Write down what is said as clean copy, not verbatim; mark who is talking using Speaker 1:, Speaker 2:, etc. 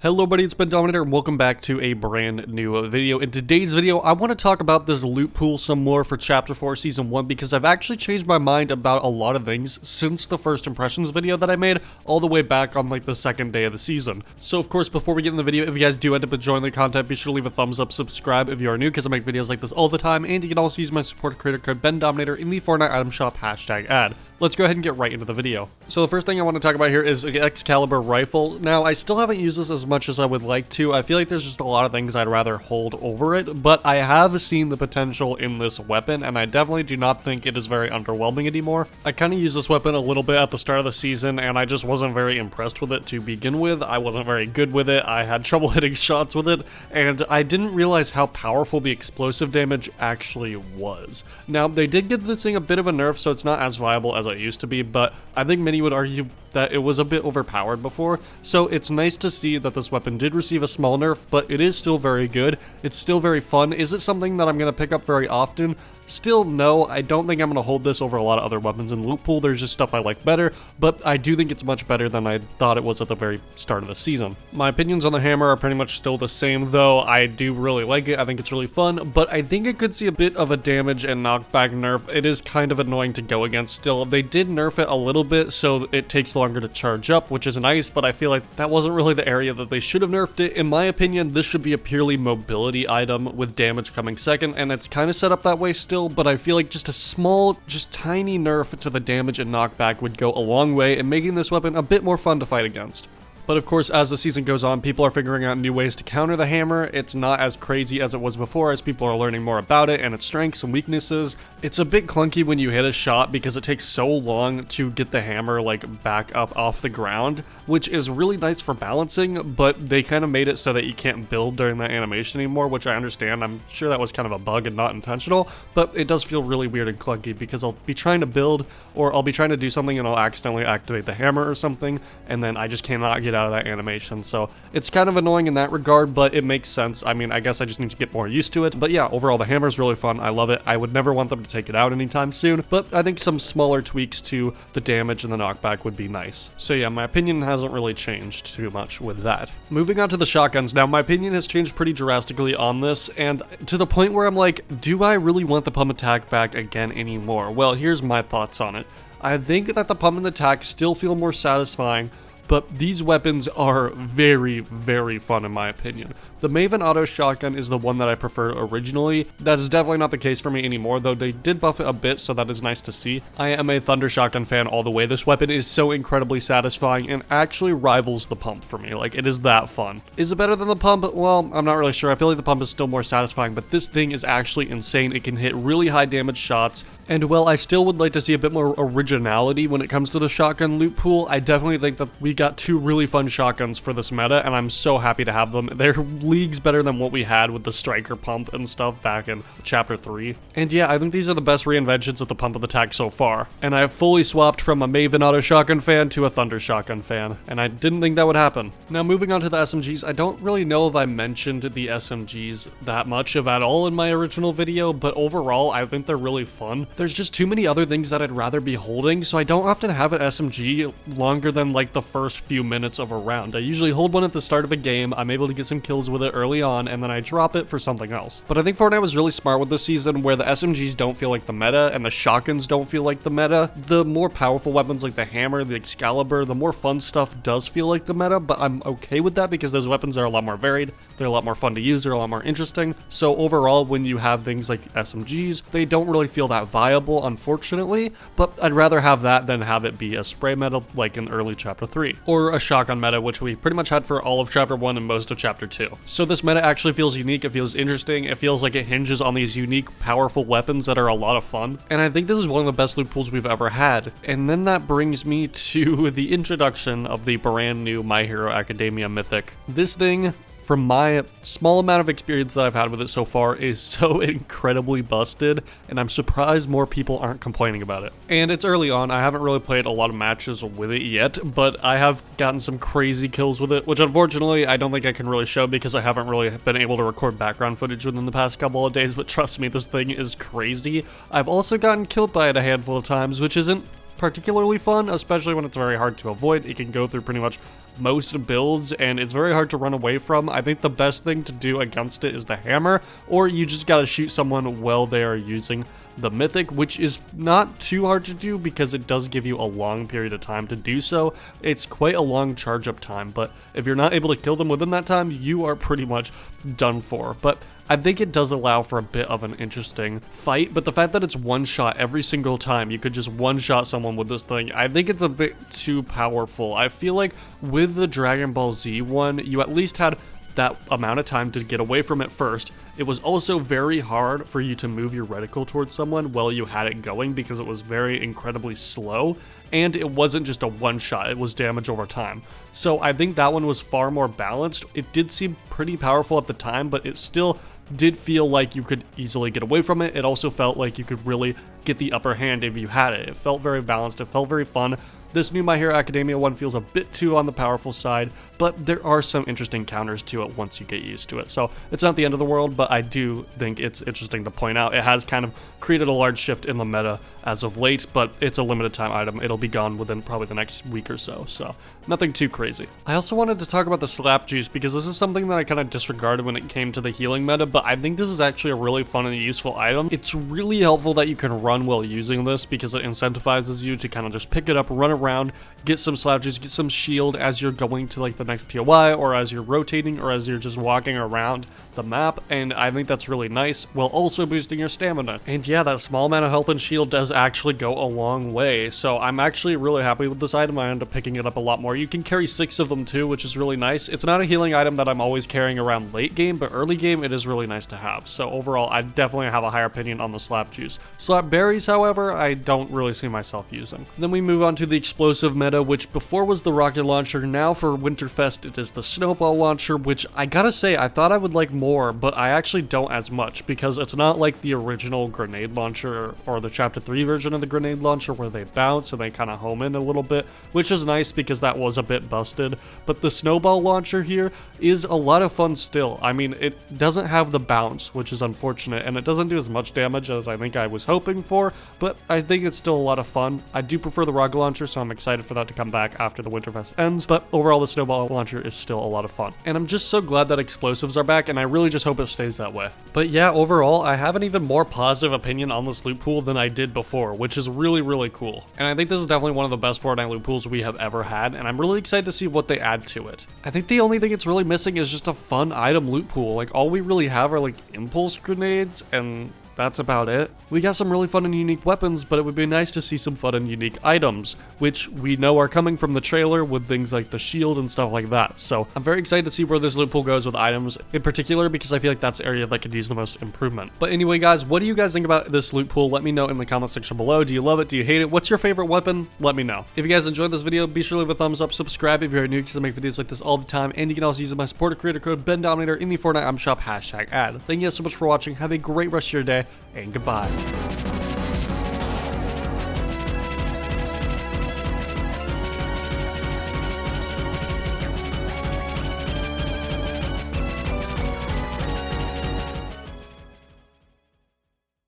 Speaker 1: Hello buddy, it's Bendominator and welcome back to a brand new video. In today's video, I want to talk about this loot pool some more for Chapter 4 Season 1 because I've actually changed my mind about a lot of things since the first impressions video that I made all the way back on like the second day of the season. So of course, before we get in the video, if you guys do end up enjoying the content, be sure to leave a thumbs up, subscribe if you are new because I make videos like this all the time, and you can also use my support creator code Bendominator in the Fortnite item shop #ad. Let's go ahead and get right into the video. So the first thing I want to talk about here is the Excalibur rifle. Now, I still haven't used this as much as I would like to. I feel like there's just a lot of things I'd rather hold over it, but I have seen the potential in this weapon, and I definitely do not think it is very underwhelming anymore. I kind of used this weapon a little bit at the start of the season, and I just wasn't very impressed with it to begin with. I wasn't very good with it. I had trouble hitting shots with it, and I didn't realize how powerful the explosive damage actually was. Now, they did give this thing a bit of a nerf, so it's not as viable as it used to be, but I think many would argue that it was a bit overpowered before, so it's nice to see that this weapon did receive a small nerf, but it is still very good. It's still very fun. Is it something that I'm going to pick up very often? Still, no. I don't think I'm going to hold this over a lot of other weapons in Lootpool. There's just stuff I like better, but I do think it's much better than I thought it was at the very start of the season. My opinions on the hammer are pretty much still the same, though. I do really like it. I think it's really fun, but I think it could see a bit of a damage and knockback nerf. It is kind of annoying to go against still. They did nerf it a little bit, so it takes longer to charge up, which is nice, but I feel like that wasn't really the area that they should have nerfed it. In my opinion, this should be a purely mobility item with damage coming second, and it's kind of set up that way still, but I feel like just a small, just tiny nerf to the damage and knockback would go a long way in making this weapon a bit more fun to fight against. But of course, as the season goes on, people are figuring out new ways to counter the hammer. It's not as crazy as it was before, as people are learning more about it and its strengths and weaknesses. It's a bit clunky when you hit a shot because it takes so long to get the hammer like back up off the ground, which is really nice for balancing, but they kind of made it so that you can't build during that animation anymore, which I understand. I'm sure that was kind of a bug and not intentional, but it does feel really weird and clunky because I'll be trying to build, or I'll be trying to do something and I'll accidentally activate the hammer or something, and then I just cannot get out of that animation. So it's kind of annoying in that regard, but it makes sense. I mean, I guess I just need to get more used to it. But yeah, overall, the hammer is really fun. I love it. I would never want them to take it out anytime soon, but I think some smaller tweaks to the damage and the knockback would be nice. So yeah, my opinion hasn't really changed too much with that. Moving on to the shotguns. Now, my opinion has changed pretty drastically on this, and to the point where I'm like, do I really want the pump attack back again anymore? Well, here's my thoughts on it. I think that the pump and attack still feel more satisfying, but these weapons are very, very fun in my opinion. The Maven Auto Shotgun is the one that I preferred originally. That is definitely not the case for me anymore, though they did buff it a bit, so that is nice to see. I am a Thunder Shotgun fan all the way. This weapon is so incredibly satisfying and actually rivals the pump for me. Like, it is that fun. Is it better than the pump? Well, I'm not really sure. I feel like the pump is still more satisfying, but this thing is actually insane. It can hit really high damage shots, and well, I still would like to see a bit more originality when it comes to the shotgun loot pool. I definitely think that we got two really fun shotguns for this meta, and I'm so happy to have them. They're leagues better than what we had with the striker pump and stuff back in chapter 3. And yeah, I think these are the best reinventions of the pump of attack so far. And I have fully swapped from a Maven Auto Shotgun fan to a Thunder Shotgun fan, and I didn't think that would happen. Now, moving on to the SMGs, I don't really know if I mentioned the SMGs that much of at all in my original video, but overall, I think they're really fun. There's just too many other things that I'd rather be holding, so I don't often have an SMG longer than like the first few minutes of a round. I usually hold one at the start of a game, I'm able to get some kills with it early on, and then I drop it for something else. But I think Fortnite was really smart with this season where the SMGs don't feel like the meta and the shotguns don't feel like the meta. The more powerful weapons like the hammer, the Excalibur, the more fun stuff does feel like the meta, but I'm okay with that because those weapons are a lot more varied, they're a lot more fun to use, they're a lot more interesting. So overall, when you have things like SMGs, they don't really feel that viable, unfortunately, but I'd rather have that than have it be a spray meta like in early chapter 3, or a shotgun meta, which we pretty much had for all of chapter 1 and most of chapter 2. So this meta actually feels unique, it feels interesting, it feels like it hinges on these unique, powerful weapons that are a lot of fun, and I think this is one of the best loot pools we've ever had. And then that brings me to the introduction of the brand new My Hero Academia Mythic. This thing, from my small amount of experience that I've had with it so far, is so incredibly busted, and I'm surprised more people aren't complaining about it. And it's early on, I haven't really played a lot of matches with it yet, but I have gotten some crazy kills with it, which unfortunately I don't think I can really show because I haven't really been able to record background footage within the past couple of days, but trust me, this thing is crazy. I've also gotten killed by it a handful of times, which isn't particularly fun, especially when it's very hard to avoid. It can go through pretty much most builds, and it's very hard to run away from. I think the best thing to do against it is the hammer, or you just gotta shoot someone while they are using the mythic, which is not too hard to do because it does give you a long period of time to do so. It's quite a long charge up time, but if you're not able to kill them within that time, you are pretty much done for. But I think it does allow for a bit of an interesting fight, but the fact that it's one shot every single time, you could just one shot someone with this thing, I think it's a bit too powerful. I feel like with the Dragon Ball Z one, you at least had that amount of time to get away from it first. It was also very hard for you to move your reticle towards someone while you had it going because it was very incredibly slow, and it wasn't just a one shot, it was damage over time. So I think that one was far more balanced. It did seem pretty powerful at the time, but it still did feel like you could easily get away from it. It also felt like you could really get the upper hand if you had it. It felt very balanced, it felt very fun. This new My Hero Academia one feels a bit too on the powerful side, but there are some interesting counters to it once you get used to it. So it's not the end of the world, but I do think it's interesting to point out. It has kind of created a large shift in the meta as of late, but it's a limited time item. It'll be gone within probably the next week or so nothing too crazy. I also wanted to talk about the slap juice because this is something that I kind of disregarded when it came to the healing meta, but I think this is actually a really fun and useful item. It's really helpful that you can run while using this because it incentivizes you to kind of just pick it up, run around, get some slap juice, get some shield as you're going to like the next POI, or as you're rotating, or as you're just walking around the map, and I think that's really nice, while also boosting your stamina. And yeah, that small amount of health and shield does actually go a long way, so I'm actually really happy with this item. I end up picking it up a lot more. You can carry 6 of them too, which is really nice. It's not a healing item that I'm always carrying around late game, but early game it is really nice to have. So overall, I definitely have a higher opinion on the slap juice. Slap berries, however, I don't really see myself using. Then we move on to the explosive meta, which before was the rocket launcher. Now for Winterfest it is the snowball launcher, which I gotta say I thought I would like more, but I actually don't as much because it's not like the original grenade launcher or the chapter 3 version of the grenade launcher where they bounce and they kind of home in a little bit, which is nice because that was a bit busted. But the snowball launcher here is a lot of fun still. I mean, it doesn't have the bounce, which is unfortunate, and it doesn't do as much damage as I think I was hoping for, but I think it's still a lot of fun. I do prefer the rocket launcher, so I'm excited for that to come back after the Winterfest ends, but overall the snowball launcher is still a lot of fun. And I'm just so glad that explosives are back, and I really just hope it stays that way. But yeah, overall, I have an even more positive opinion on this loot pool than I did before, which is really, really cool. And I think this is definitely one of the best Fortnite loot pools we have ever had, and I'm really excited to see what they add to it. I think the only thing it's really missing is just a fun item loot pool. Like, all we really have are like impulse grenades, and that's about it. We got some really fun and unique weapons, but it would be nice to see some fun and unique items, which we know are coming from the trailer with things like the shield and stuff like that. So I'm very excited to see where this loot pool goes with items in particular, because I feel like that's the area that could use the most improvement. But anyway, guys, what do you guys think about this loot pool? Let me know in the comment section below. Do you love it? Do you hate it? What's your favorite weapon? Let me know. If you guys enjoyed this video, be sure to leave a thumbs up, subscribe if you're new, because I make videos like this all the time, and you can also use my supporter creator code Bendominator in the Fortnite Item Shop #ad. Thank you guys so much for watching. Have a great rest of your day, and goodbye.